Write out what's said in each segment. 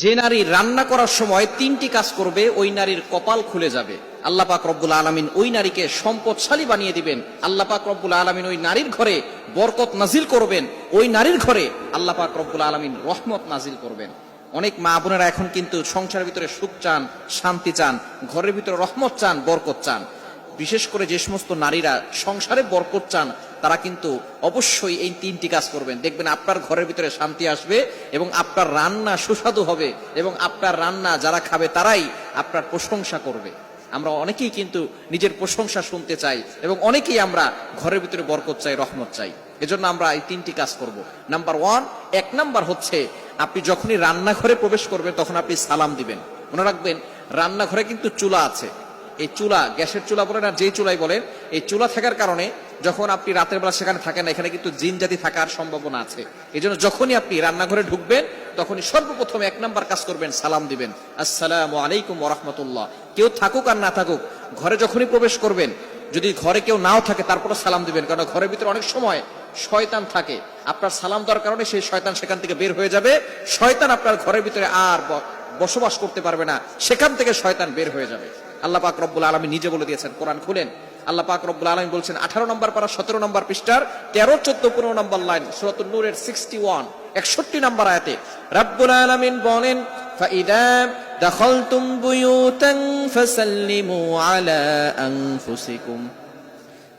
যে নারী রান্না করার সময় তিনটি কাজ করবে ওই নারীর কপাল খুলে যাবে। আল্লাহ পাক রব্বুল আলামিন ওই নারীকে সম্পদশালী বানিয়ে দিবেন। আল্লাহ পাক রব্বুল আলামিন ওই নারীর ঘরে বরকত নাজিল করবেন। ওই নারীর ঘরে আল্লাহ পাক রব্বুল আলামিন রহমত নাজিল করবেন। অনেক মা বোনেরা এখন কিন্তু সংসারের ভিতরে সুখ চান, শান্তি চান, ঘরের ভিতরে রহমত চান, বরকত চান। বিশেষ করে যে সমস্ত নারীরা সংসারে বরকত চান তারা কিন্তু অবশ্যই এই তিনটি কাজ করবেন। দেখবেন আপনার ঘরের ভিতরে শান্তি আসবে এবং আপনার রান্না সুস্বাদু হবে এবং আপনার রান্না যারা খাবে তারাই আপনার প্রশংসা করবে। আমরা অনেকেই কিন্তু নিজের প্রশংসা শুনতে চাই এবং অনেকেই আমরা ঘরের ভিতরে বরকত চাই, রহমত চাই। এজন্য আমরা এই তিনটি কাজ করব। নাম্বার ওয়ান, এক নাম্বার হচ্ছে আপনি যখনই রান্নাঘরে প্রবেশ করবেন তখন আপনি সালাম দিবেন। মনে রাখবেন রান্নাঘরে কিন্তু চুলা আছে। এই চুলা, গ্যাসের চুলা বলেন আর যেই চুলাই বলেন, এই চুলা থাকার কারণে যখন আপনি রাতের বেলা সেখানে থাকেন না, এখানে কিন্তু জিন জাতি থাকার সম্ভাবনা আছে। এই জন্য যখনই আপনি রান্নাঘরে ঢুকবেন তখনই সর্বপ্রথম এক নাম্বার কাজ করবেন, সালাম দিবেন, আসসালামু আলাইকুম ওয়া রাহমাতুল্লাহ। কেউ থাকুক আর না থাকুক, ঘরে যখনই প্রবেশ করবেন, যদি ঘরে কেউ নাও থাকে তারপরে সালাম দিবেন, কারণ ঘরের ভিতরে অনেক সময় শয়তান থাকে। আপনার সালাম দেওয়ার কারণে সেই শয়তান সেখান থেকে বের হয়ে যাবে। শয়তান আপনার ঘরের ভিতরে আর বসবাস করতে পারবে না, সেখান থেকে শয়তান বের হয়ে যাবে। আল্লাহ পাক রব্বুল আলামিন নিজে বলে দিয়েছেন, কোরআন খুলেন, আল্লাহ পাক রব্বুল আলামিন বলছেন 18 নম্বর পারা 17 নম্বর পৃষ্ঠার 13, 14, 15 নম্বর লাইন, সূরাতুন নূরের 61 নম্বর আয়াতে রব্বুল আলামিন বলেন, ফাইদা দাখালতুম বুয়ুতান ফাসাল্লিমু আলা আনফুসিকুম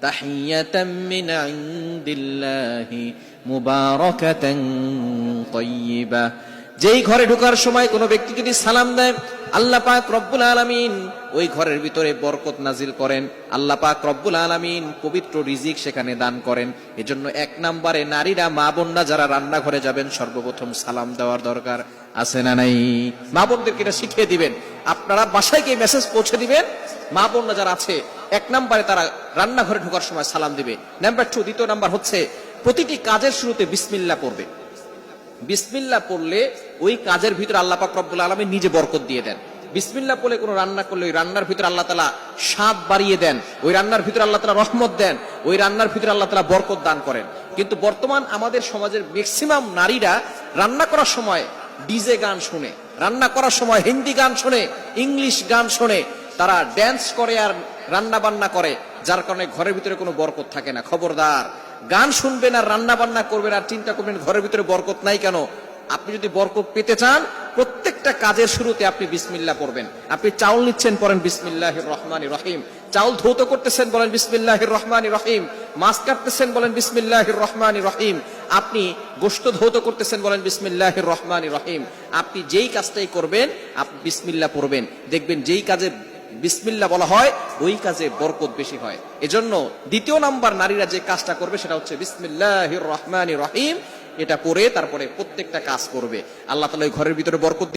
তাহিয়াতাম মিন ইনদিল্লাহি মুবারাকাতান তাইয়্যিবা। যেই ঘরে ঢোকার সময় কোনো ব্যক্তি যদি সালাম দেয়, আল্লাহ পাক রব্বুল আলামিন ওই ঘরের ভিতরে বরকত নাজিল করেন। আল্লাহ পাক রব্বুল আলামিন পবিত্র রিজিক সেখানে দান করেন। এজন্য এক নম্বরে নারীরা, মা বোনরা যারা রান্নাঘরে যাবেন সর্বপ্রথম সালাম দেওয়ার দরকার আছে না নাই? মা বোনদেরকে এটা শিখিয়ে দিবেন। আপনারা বাসায় গিয়ে মেসেজ পৌঁছে দিবেন, মা বোনরা যারা আছে এক নম্বরে তারা রান্নাঘরে ঢোকার সময় সালাম দিবে। নাম্বার 2, দ্বিতীয় নাম্বার হচ্ছে প্রতিটি কাজের শুরুতে বিসমিল্লাহ পড়বে। বিসমিল্লাহ পড়লে ওই কাজের ভিতরে আল্লাহ পাক রব্বুল আলামিন নিজে বরকত দিয়ে দেন। বিসমিল্লাহ পড়লে কোনো রান্না করলে ওই রান্নার ভিতরে আল্লাহ তাআলা স্বাদ বাড়িয়ে দেন, ওই রান্নার ভিতরে আল্লাহ তাআলা রহমত দেন, ওই রান্নার ভিতরে আল্লাহ তাআলা বরকত দান করেন। কিন্তু বর্তমান আমাদের সমাজের ম্যাক্সিমাম নারীরা রান্না করার সময় ডিজে গান শুনে, রান্না করার সময় হিন্দি গান শুনে, ইংলিশ গান শুনে, তারা ড্যান্স করে আর রান্না বান্না করে, যার কারণে ঘরের ভিতরে কোনো বরকত থাকে না। খবরদার, গান শুনবেন আর রান্না বান্না করবেন আর চিন্তা করবেন ঘরের ভিতরে বরকত নাই কেন। আপনি যদি বরকত পেতে চান, প্রত্যেকটা কাজের শুরুতে আপনি বিসমিল্লাহ পড়বেন। আপনি চাউল নিচ্ছেন, পড়েন বিসমিল্লাহির রহমানির রহিম। চাউল ধৌত করতেছেন, বলেন বিসমিল্লাহির রহমানির রহিম। মাছ কাটতেছেন, বলেন বিসমিল্লাহির রহমানির রহিম। আপনি গোশত ধৌত করতেছেন, বলেন বিসমিল্লাহির রহমানির রহিম। আপনি যেই কাজটাই করবেন আপনি বিসমিল্লাহ পড়বেন, দেখবেন যেই কাজে বিসমিল্লাহ বলা হয় ওই কাজে বরকত বেশি হয়। এজন্য দ্বিতীয় নাম্বার নারীরা যে কাজটা করবে সেটা হচ্ছে বিসমিল্লাহির রহমানির রহিম। এটা পড়ে তারপরে প্রত্যেকটা কাজ করবে। আল্লাহ তাআলা ওই ঘরের ভিতরে বরকত